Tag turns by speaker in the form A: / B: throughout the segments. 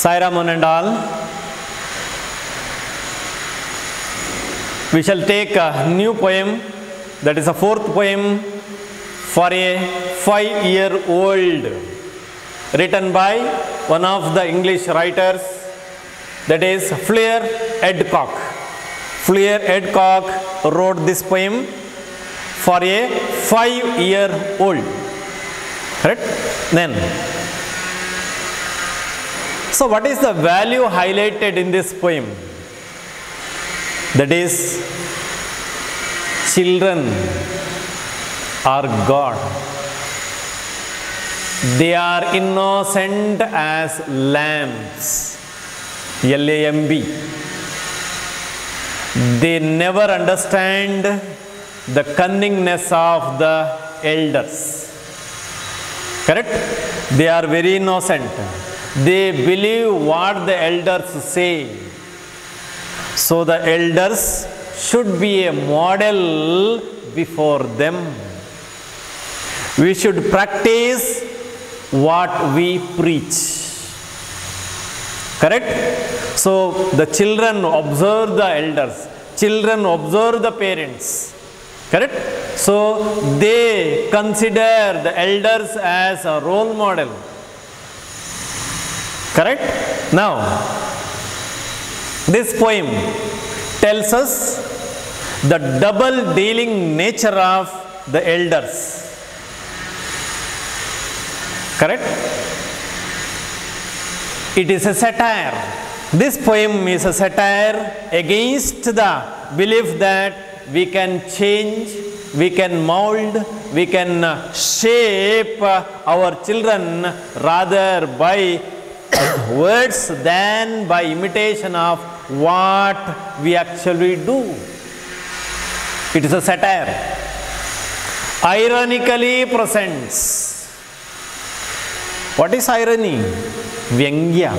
A: Sai Ram one and all. We shall take a new poem, that is a fourth poem for a 5-year-old, written by one of the English writers, that is Fuller Adcock. Fuller Adcock wrote this poem for a 5-year-old. Correct? Then, so what is the value highlighted in this poem? That is, children are God. They are innocent as lambs. L-A-M-B. They never understand the cunningness of the elders. Correct? They are very innocent. They believe what the elders say. So the elders should be a model before them. We should practice what we preach. Correct? So the children observe the elders. Children observe the parents. Correct? So they consider the elders as a role model. Correct? Now, this poem tells us the double dealing nature of the elders. Correct? It is a satire. This poem is a satire against the belief that we can change, we can mold, we can shape our children rather by words than by imitation of what we actually do. It is a satire. Ironically presents. What is irony? Vyangya.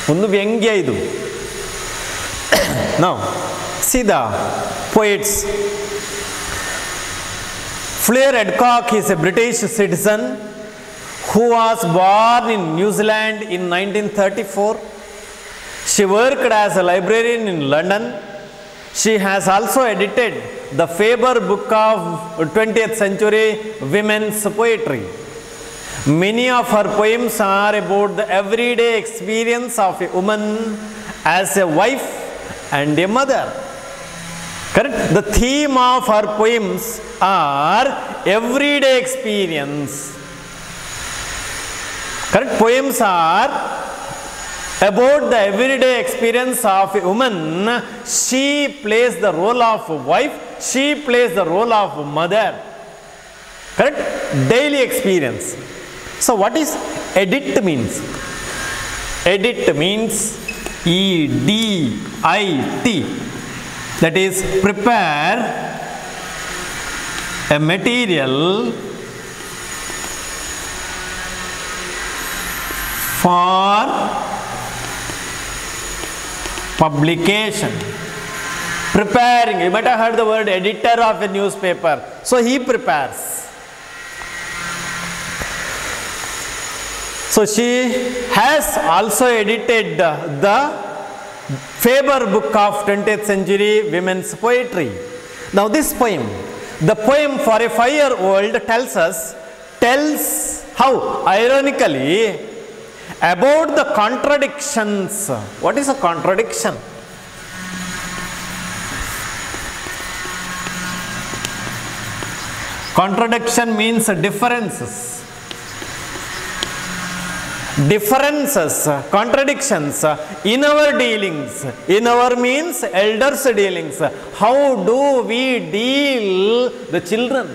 A: Undu vyangya idu. Now, see the poets. Fuller Adcock is a British citizen who was born in New Zealand in 1934. She worked as a librarian in London. She has also edited the Faber Book of 20th Century Women's Poetry. Many of her poems are about the everyday experience of a woman as a wife and a mother. Correct? The theme of her poems are everyday experience. Correct? Poems are about the everyday experience of a woman. She plays the role of a wife. She plays the role of a mother. Correct? Daily experience. So what is edit means? Edit means E-D-I-T. That is, prepare a material for publication. Preparing. You might have heard the word editor of a newspaper. So he prepares. So she has also edited the Faber Book of 20th Century Women's Poetry. Now this poem, the poem for a 5-year-old tells how ironically about the contradictions. What is a contradiction? Contradiction means differences. Differences, contradictions in our dealings. In our means elders' dealings. How do we deal the children?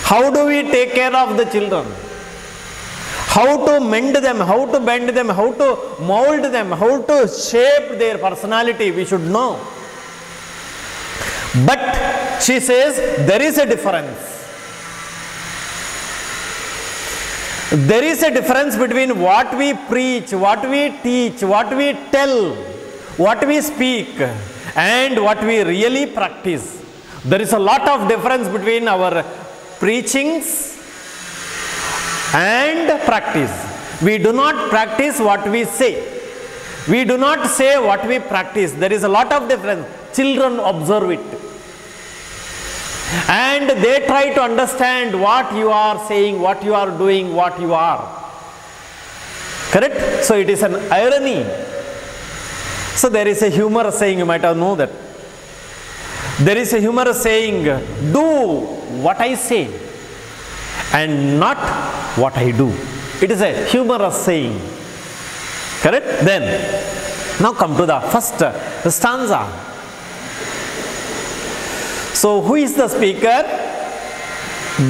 A: How do we take care of the children? How to mend them, how to bend them, how to mold them, how to shape their personality, we should know. But she says there is a difference. There is a difference between what we preach, what we teach, what we tell, what we speak, and what we really practice. There is a lot of difference between our preachings and practice. We do not practice what we say. We do not say what we practice. There is a lot of difference. Children observe it. And they try to understand what you are saying, what you are doing, what you are. Correct? So it is an irony. So there is a humorous saying, you might have known that. There is a humorous saying, do what I say and not what I do. It is a humorous saying. Correct? Then, now come to the first stanza. So who is the speaker?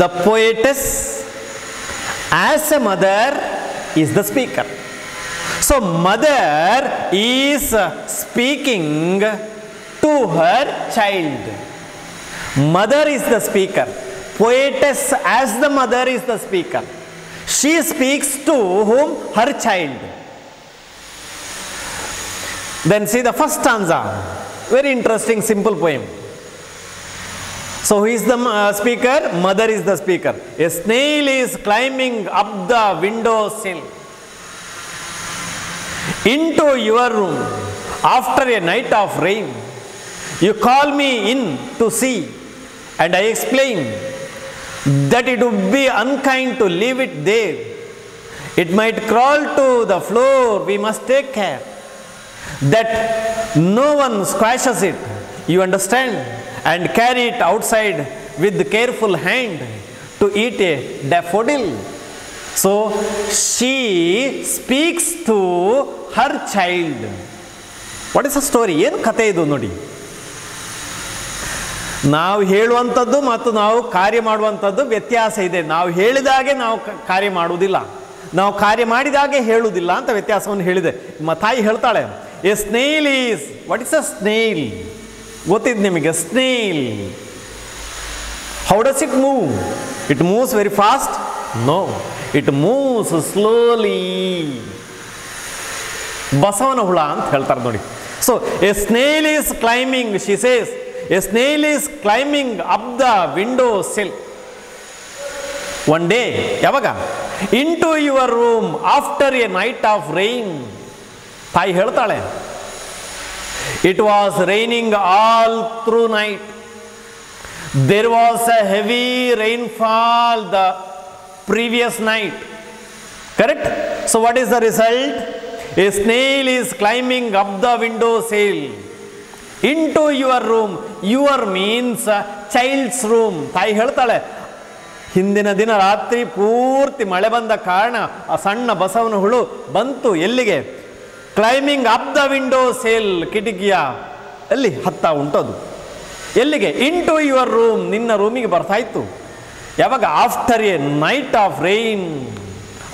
A: The poetess as a mother is the speaker. So mother is speaking to her child. Mother is the speaker. Poetess as the mother is the speaker. She speaks to whom? Her child. Then see the first stanza. Very interesting, simple poem. So who is the speaker? Mother is the speaker. A snail is climbing up the window sill into your room after a night of rain. You call me in to see, and I explain that it would be unkind to leave it there. It might crawl to the floor. We must take care that no one squashes it. You understand? And carry it outside with careful hand to eat a daffodil. So she speaks to her child. What is the story? ಏನು ಕಥೆ ಇದು ನೋಡಿ. ನಾವು ಹೇಳುವಂಥದ್ದು ಮತ್ತು ನಾವು ಕಾರ್ಯ ಮಾಡುವಂಥದ್ದು ವ್ಯತ್ಯಾಸ ಇದೆ. ನಾವು ಹೇಳಿದಾಗೆ ನಾವು ಕಾರ್ಯ ಮಾಡುವುದಿಲ್ಲ, ನಾವು ಕಾರ್ಯ ಮಾಡಿದಾಗೆ ಹೇಳುವುದಿಲ್ಲ ಅಂತ ವ್ಯತ್ಯಾಸವನ್ನು ಹೇಳಿದೆ. ನಿಮ್ಮ ತಾಯಿ ಹೇಳ್ತಾಳೆ, a snail is, what is a snail? ಗೊತ್ತಿದ್ದು ನಿಮಗೆ snail? How does it move? It moves very fast? No, it moves slowly. ಬಸವನ ಹುಳ ಅಂತ ಹೇಳ್ತಾರೆ ನೋಡಿ. So a snail is climbing, she says, a snail is climbing up the window sill. One day, ಯಾವಾಗ? Into your room after a night of rain. ತಾಯಿ ಹೇಳ್ತಾಳೆ, it was raining all through night. There was a heavy rainfall the previous night. Correct? So what is the result? A snail is climbing up the window sill into your room. Your means child's room. ತಾಯಿ ಹೇಳ್ತಾಳೆ, ಹಿಂದಿನ ದಿನ ರಾತ್ರಿ ಪೂರ್ತಿ ಮಳೆ ಬಂದ ಕಾರಣ ಆ ಸಣ್ಣ ಬಸವನ ಹುಳು ಬಂತು ಎಲ್ಲಿಗೆ? Climbing up the window sale, ಕಿಟಕಿಯ ಅಲ್ಲಿ ಹತ್ತಾ ಉಂಟದು. ಎಲ್ಲಿಗೆ? ಇನ್ ಟು ಯುವರ್ ರೂಮ್, ನಿನ್ನ ರೂಮಿಗೆ ಬರ್ತಾ ಇತ್ತು. ಯಾವಾಗ? After a night of rain.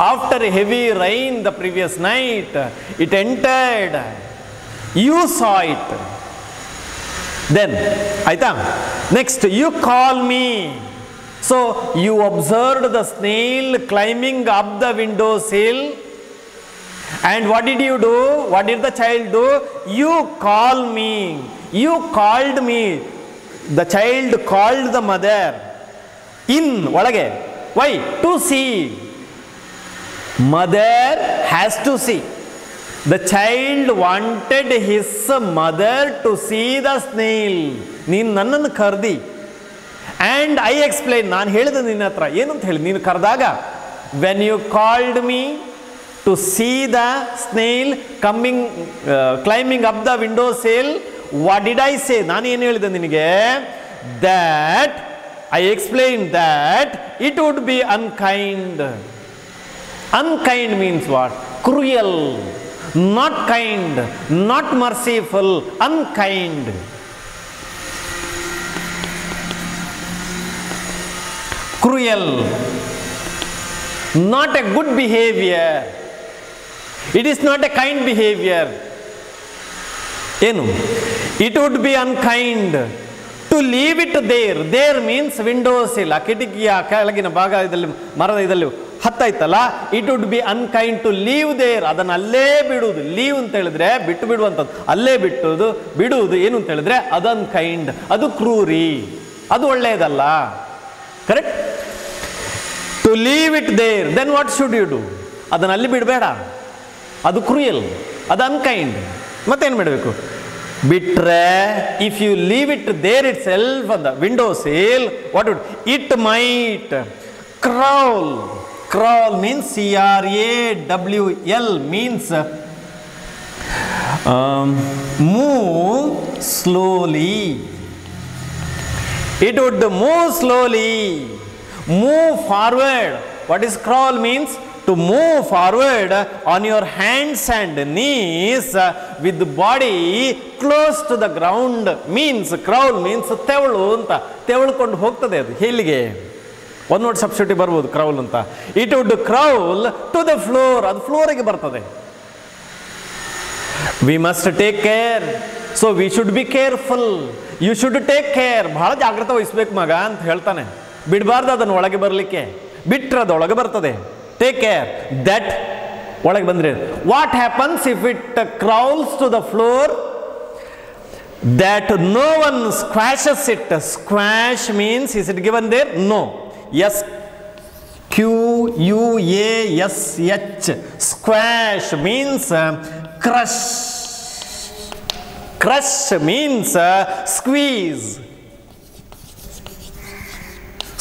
A: After a heavy rain the previous night it entered. You saw it. Then ಆಯ್ತಾ? Next, you call me. So you observed the snail climbing up the window sill. And what did you do? What did the child do? You call me. You called me. The child called the mother in ಒಳಗೆ. Why? To see. Mother has to see. The child wanted his mother to see the snail. ನೀನು ನನ್ನನ್ನು ಕರೆದಿ. And I explained, ನಾನು ಹೇಳಿದೆ ನಿನ್ನ ಹತ್ರ ಏನಂತ ಹೇಳಿ, ನೀನು ಕರೆದಾಗ, when you called me to see the snail climbing up the window sill, what did I say? ನಾನು ಏನು ಹೇಳಿದೆ ನಿನಗೆ? That I explained that it would be unkind. Unkind means what? Cruel, not kind, not merciful, unkind. Cruel, not a good behavior. It is not a kind behavior. ಏನು? It would be unkind to leave it there. There means window sill, ಆ ಕಿಟಕಿಯ ಕೆಳಗಿನ ಭಾಗ ಇದರಲ್ಲಿ ಮರದ ಇದರಲ್ಲಿ ಹತ್ತಾಯ್ತಲ್ಲ. It would be unkind to leave there. ಅದನ್ನು ಅಲ್ಲೇ ಬಿಡುವುದು. ಲೀವ್ ಅಂತ ಹೇಳಿದ್ರೆ ಬಿಟ್ಟು ಬಿಡುವಂಥದ್ದು. ಅಲ್ಲೇ ಬಿಡುವುದು ಏನು ಅಂತ ಹೇಳಿದ್ರೆ ಅದು ಅನ್ಕೈಂಡ್, ಅದು ಕ್ರೂರಿ, ಅದು ಒಳ್ಳೆಯದಲ್ಲ. Correct? To leave it there. Then what should you do? ಅದನ್ನು ಅಲ್ಲಿ ಬಿಡಬೇಡ, ಅದು ಕ್ರೂಯಲ್, ಅದು ಅನ್ಕೈಂಡ್. ಮತ್ತೇನು ಮಾಡಬೇಕು? ಬಿಟ್ರೆ if you leave it there itself on the window sill, what would it might crawl. Crawl means CRAWL means move slowly. It would move slowly, move forward. What is crawl means? To move forward on your hands and knees with the body close to the ground. Means crawl means ತೆವಳು ಅಂತ, ತೆವಳ್ಕೊಂಡು ಹೋಗ್ತದೆ ಅದು. ಎಲ್ಲಿಗೆ? ಒಂದು word substitute ಬರ್ಬೋದು crawl ಅಂತ. It would crawl to the floor, ಅದು ಫ್ಲೋರಿಗೆ ಬರ್ತದೆ. We must take care, so we should be careful. You should take care, ಬಹಳ ಜಾಗ್ರತೆ ವಹಿಸ್ಬೇಕು ಮಗ ಅಂತ ಹೇಳ್ತಾನೆ. ಬಿಡಬಾರ್ದು ಅದನ್ನು ಒಳಗೆ ಬರಲಿಕ್ಕೆ, ಬಿಟ್ಟರೆ ಅದು ಒಳಗೆ ಬರ್ತದೆ. ಟೇಕ್ ಕೇರ್ ದಟ್ ಒಳಗೆ ಬಂದರೆ what happens if it crawls to the floor, that no one squashes it. Squash means, is it given there? No. SQUASH. Squash means crush. Crush means squeeze.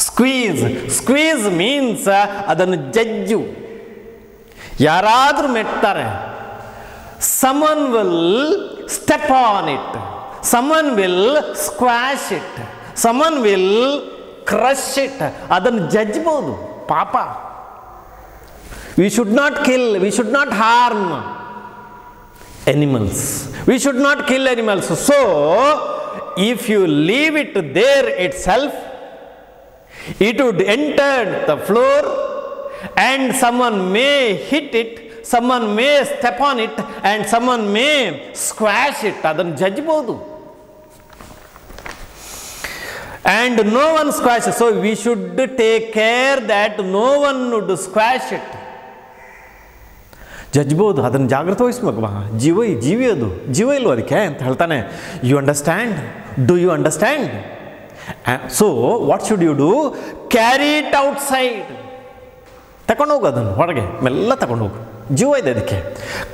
A: Squeeze. Squeeze means ಅದನ್ನು ಜಜ್ಜು. ಯಾರಾದರೂ ಮೆಟ್ತಾರೆ, someone will step on it, someone will squash it, someone will crush it. ಅದನ್ನು ಜಜ್ಬೋದು ಪಾಪ. We should not kill, we should not harm animals, we should not kill animals. So if you leave it there itself, it would enter the floor and someone may hit it, someone may step on it and someone may squash it. ಅದನ್ನು ಜಜ್ಬೋದು. And no one squashes, so we should take care that no one would squash it. ಜಜ್ಬೋದು, ಅದನ್ನು ಜಾಗ್ರತೆ ವಹಿಸ್ಬೇಕು. ಜೀವಿ ಅದು, ಜೀವ ಇಲ್ವ ಅದಕ್ಕೆ ಅಂತ ಹೇಳ್ತಾನೆ. You understand? Do you understand? So what should you do? Carry it outside. ತಗೊಂಡೋಗು ಅದನ್ನು ಹೊರಗೆ, ಮೆಲ್ಲ ತಗೊಂಡೋಗು, ಜೀವ ಇದೆ ಅದಕ್ಕೆ.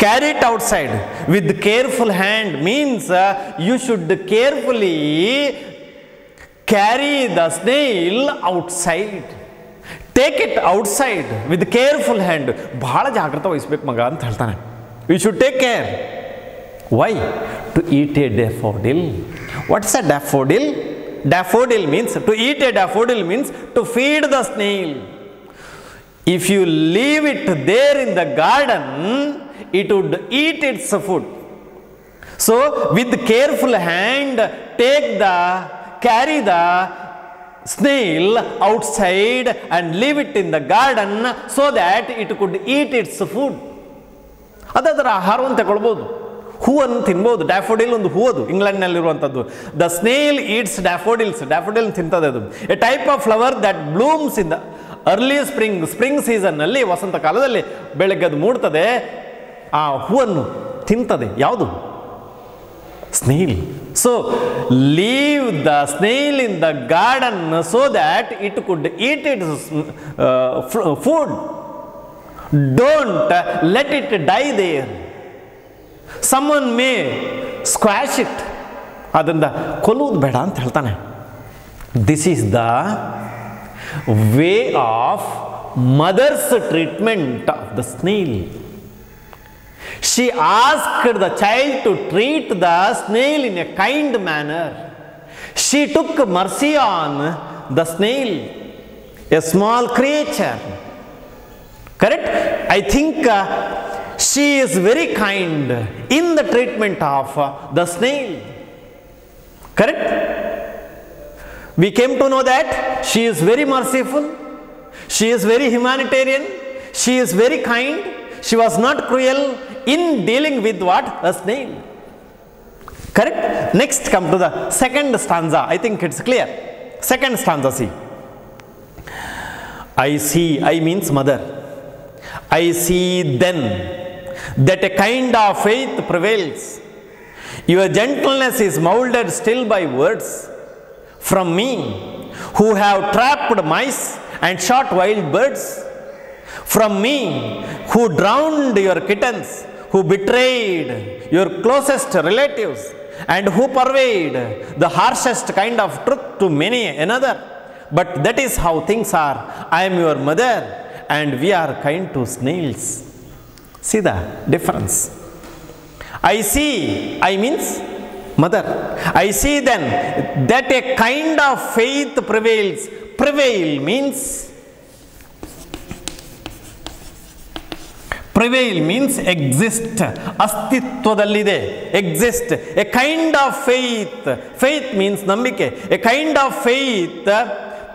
A: Carry it outside with careful hand means you should carefully carry the snail outside. Take it outside with careful hand. ಬಹಳ ಜಾಗ್ರತೆ ವಹಿಸ್ಬೇಕು ಮಗ ಅಂತ ಹೇಳ್ತಾನೆ. We should take care. Why? To eat a daffodil. What's a daffodil? Daffodil means, to eat a daffodil means to feed the snail. If you leave it there in the garden, it would eat its food. So with careful hand, carry the snail outside and leave it in the garden so that it could eat its food. ಅದರ ಆಹಾರವನ್ನು ತಗೊಳ್ಬೋದು, ಹೂವನ್ನು ತಿನ್ಬೋದು. ಡ್ಯಾಫೋಡಿಲ್ ಒಂದು ಹೂ, ಅದು ಇಂಗ್ಲೆಂಡ್ನಲ್ಲಿರುವಂಥದ್ದು. The snail eats daffodils. Daffodil ತಿಂತದೆ ಅದು. A type of flower that blooms in the early spring ಸೀಸನ್ನಲ್ಲಿ, ವಸಂತ ಕಾಲದಲ್ಲಿ ಬೆಳಗ್ಗೆ ಅದು ಮೂಡ್ತದೆ, ಆ ಹೂವನ್ನು ತಿಂತದೆ. ಯಾವುದು? snail. So leave the snail in the garden so that it could eat its food. Don't let it die there. Someone may squash it. ಅದರಿಂದ ಕೊಲ್ಲುವುದು ಬೇಡ ಅಂತ ಹೇಳ್ತಾನೆ. This is the way of mother's treatment of the snail. She asked the child to treat the snail in a kind manner. She took mercy on the snail, a small creature. Correct? I think she is very kind in the treatment of the snail. Correct? We came to know that she is very merciful, she is very humanitarian, she is very kind, she was not cruel in dealing with what? A snail. Correct? Next come to the second stanza. I think it's clear. Second stanza, see. I see, I means mother. I see then that a kind of faith prevails. Your gentleness is molded still by words from me, who have trapped mice and shot wild birds. From me, who drowned your kittens, who betrayed your closest relatives, and who purveyed the harshest kind of truth to many another. But that is how things are. I am your mother, and we are kind to snails. See the difference. I see, I means mother. I see then that a kind of faith prevails. Prevail means exist. ಅಸ್ತಿತ್ವದಲ್ಲಿದೆ. Exist. A kind of faith. Faith means ನಂಬಿಕೆ. A kind of faith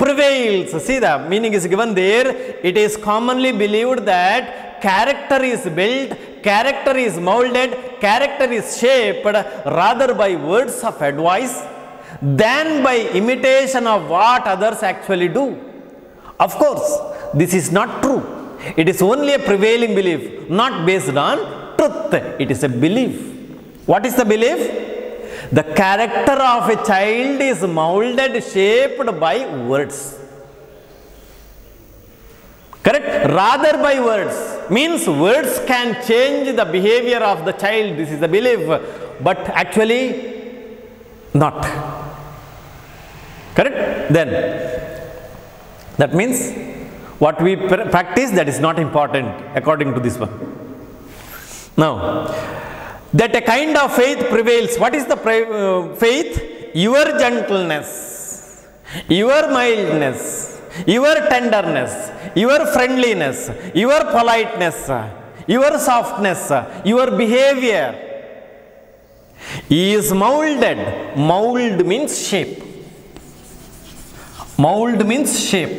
A: prevails. See the meaning is given there. It is commonly believed that character is built, character is molded, character is shaped rather by words of advice than by imitation of what others actually do. Of course, this is not true. It is only a prevailing belief, not based on truth. It is a belief. What is the belief? The character of a child is molded, shaped by words. Correct? Rather by words. Means words can change the behavior of the child. This is the belief. But actually, not. Correct? Then, that means what we practice, that is not important according to this one. Now, that a kind of faith prevails. What is the faith? Your gentleness, your mildness, your tenderness, your friendliness, your politeness, your softness, your behavior is molded. Mold means shape. Mold means shape.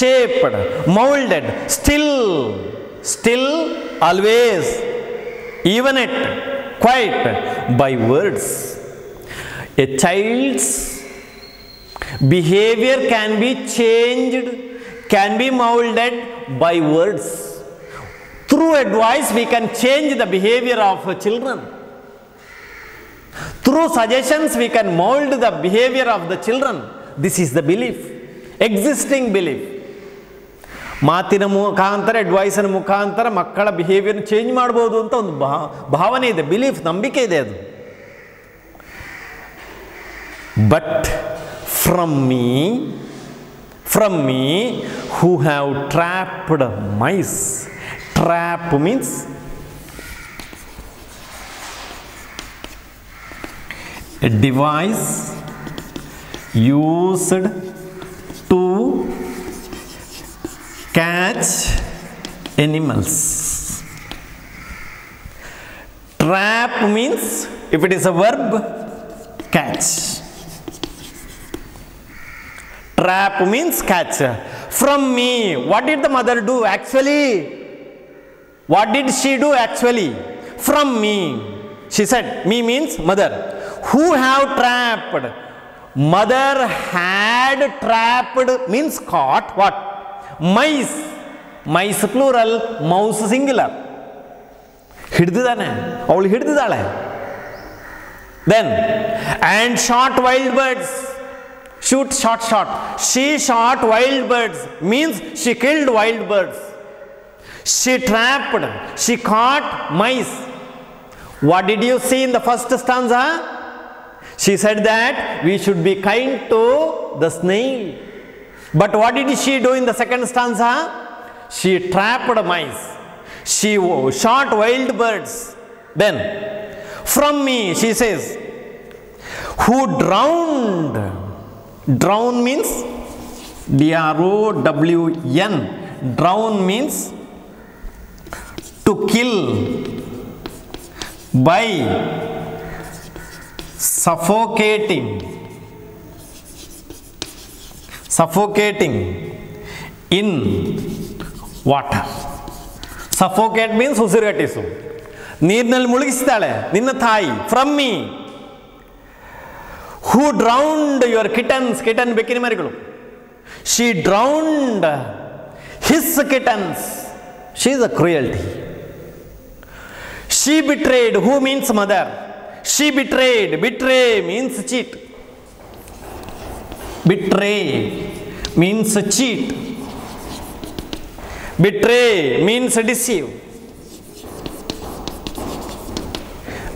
A: Shaped, molded, still, always, even it, quite, by words. A child's behavior can be changed, can be molded by words. Through advice, we can change the behavior of children. Through suggestions, we can mold the behavior of the children. This is the belief, existing belief. ಮಾತಿನ ಮುಖಾಂತರ, ಅಡ್ವೈಸಿನ ಮುಖಾಂತರ ಮಕ್ಕಳ ಬಿಹೇವಿಯರ್ನ change ಮಾಡ್ಬೋದು ಅಂತ ಒಂದು ಭಾವನೆ ಇದೆ, belief, ನಂಬಿಕೆ ಇದೆ ಅದು. But from me who have trapped mice. Trap means a device used to catch animals. Trap means, if it is a verb, catch. Trap means catch. From me, what did the mother do actually? What did she do actually? From me, she said. Me means mother. Who have trapped? Mother had trapped means caught. What? Mice. Mice plural, mouse singular. ಹಿಡಿದಿದ್ದಾನೆ, ಅವಳು ಹಿಡಿದಿದ್ದಾಳೆ. Then, and shot wild birds. Shoot, shot. She shot wild birds means she killed wild birds. She trapped, she caught mice. What did you see in the first stanza? She said that we should be kind to the snail. But what did she do in the second stanza? She trapped mice. She shot wild birds. Then, from me, she says, who drowned. Drown means D-R-O-W-N. Drown means to kill by suffocating in water. Suffocate means ಉಸಿರುಗಟ್ಟಿಸು. ನೀರಿನಲ್ಲಿ ಮುಳುಗಿಸ್ತಾಳೆ ನಿನ್ನ ತಾಯಿ. From me, who drowned your kittens. Kitten ಬೆಕ್ಕಿನ ಮರಿಗಳು. She drowned his kittens. She is a cruelty. She betrayed. Who means mother? She betrayed. Betray means cheat. Betray. means cheat. Betray means deceive.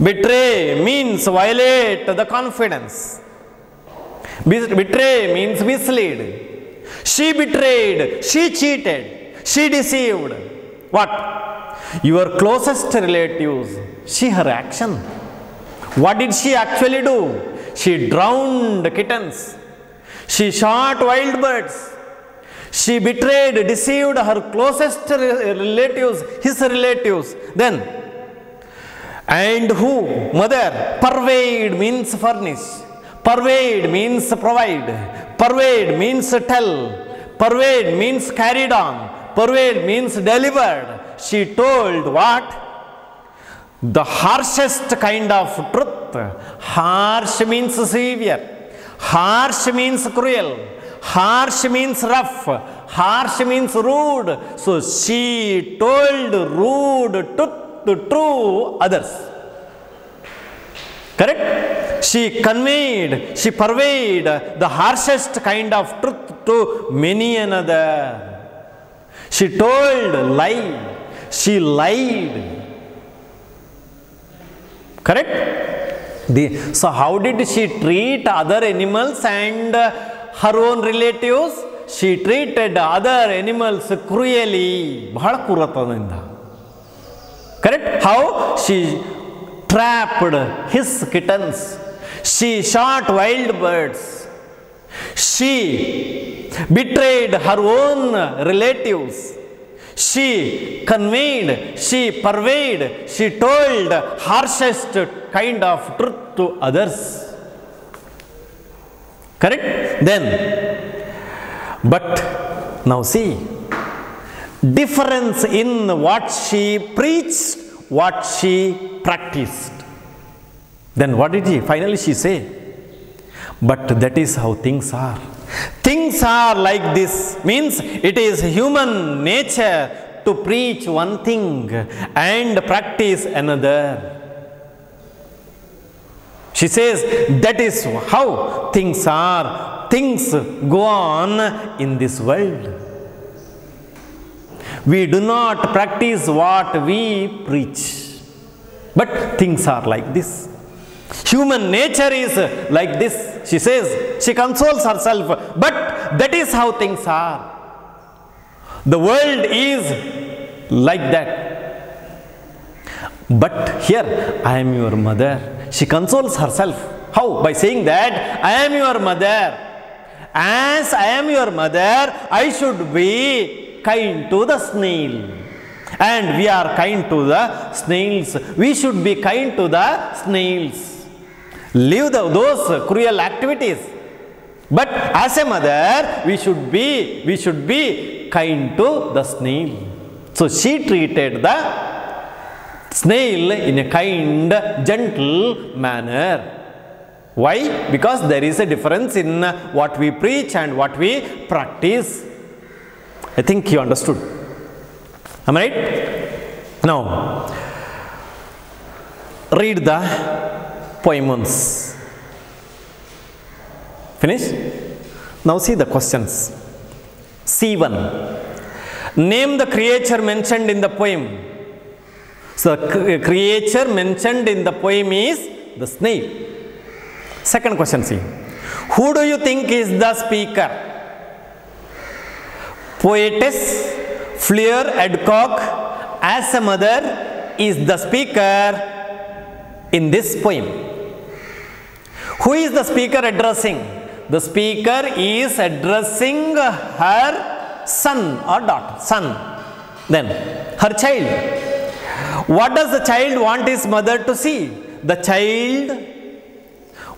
A: Betray means violate the confidence. Betray means mislead. She betrayed, she cheated, she deceived. What? Your closest relatives. See her action. What did she actually do? She drowned kittens. She shot wild birds. She betrayed, deceived her closest relatives, his relatives. Then, and who? Mother. Pervade means furnish. Pervade means provide. Pervade means tell. Pervade means carried on. Pervade means delivered. She told what? The harshest kind of truth. Harsh means severe. Harsh means cruel. Harsh means rough. Harsh means rude. So she told rude truth to others. Correct? She conveyed, she purveyed the harshest kind of truth to many another. She told lie. She lied. Correct? So how did she treat other animals and her own relatives? She treated other animals cruelly. Bahಳ ಕ್ರೂರತನದಿಂದ. Correct? How? She trapped his kittens. She shot wild birds. She betrayed her own relatives. She conveyed, she purveyed, she told harshest kind of truth to others. Correct? Then, but now see, difference in what she preached, what she practiced. Then what did finally she say? But that is how things are. Things are like this, means it is human nature to preach one thing and practice another. She says that is how things are. Things go on in this world. We do not practice what we preach, but things are like this. Human nature is like this. She says, she consoles herself, but that is how things are. The world is like that. But here, I am your mother. She consoles herself. How? By saying that, I am your mother. As I am your mother, I should be kind to the snail. And we are kind to the snails. We should be kind to the snails. Leave those cruel activities. But as a mother, we should be kind to the snail. So she treated the snail in a kind, gentle manner. Why? Because there is a difference in what we preach and what we practice. I think you understood. Am I right? Now, read the poem once. Finish? Now see the questions. C1. Name the creature mentioned in the poem. So the creature mentioned in the poem is the snail. Second question, see. Who do you think is the speaker? Poetess Fleur Adcock as a mother is the speaker in this poem. Who is the speaker addressing? The speaker is addressing her son or daughter. Son. Then her child. What does the child want his mother to see? The child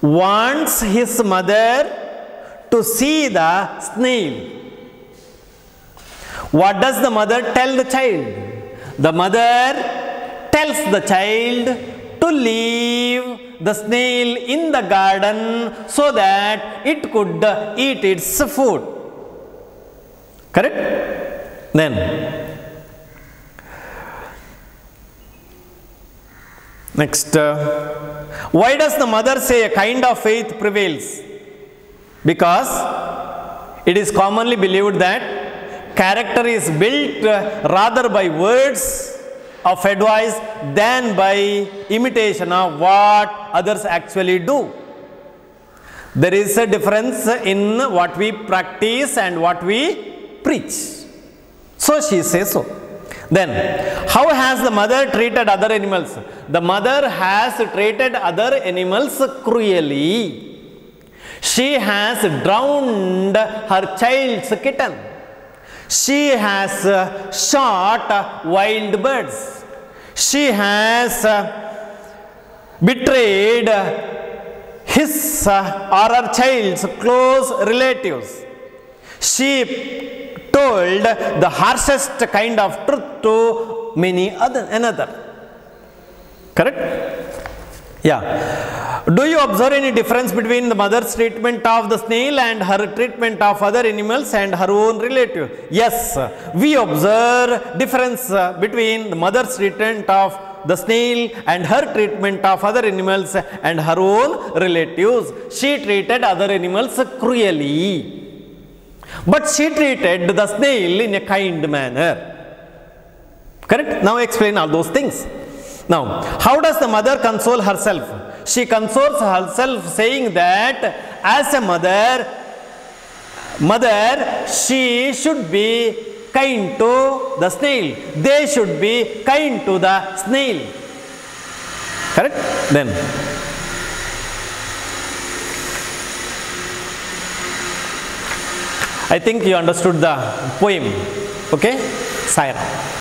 A: wants his mother to see the snail. What does the mother tell the child? The mother tells the child to leave the snail in the garden so that it could eat its food. Correct? Then, next, why does the mother say a kind of faith prevails? Because it is commonly believed that character is built rather by words of advice than by imitation of what others actually do. There is a difference in what we practice and what we preach. So she says so. Then, how has the mother treated other animals? The mother has treated other animals cruelly. She has drowned her child's kitten. She has shot wild birds. She has betrayed his or her child's close relatives. She told the harshest kind of truth to another. Correct? Yeah. Do you observe any difference between the mother's treatment of the snail and her treatment of other animals and her own relative? Yes, we observe difference between the mother's treatment of the snail and her treatment of other animals and her own relatives. She treated other animals cruelly, but she treated the snail in a kind manner. Correct? Now explain all those things. Now, how does the mother console herself? She consoles herself saying that as a mother, she should be kind to the snail. They should be kind to the snail. Correct? Then, I think you understood the poem. Okay? Saira.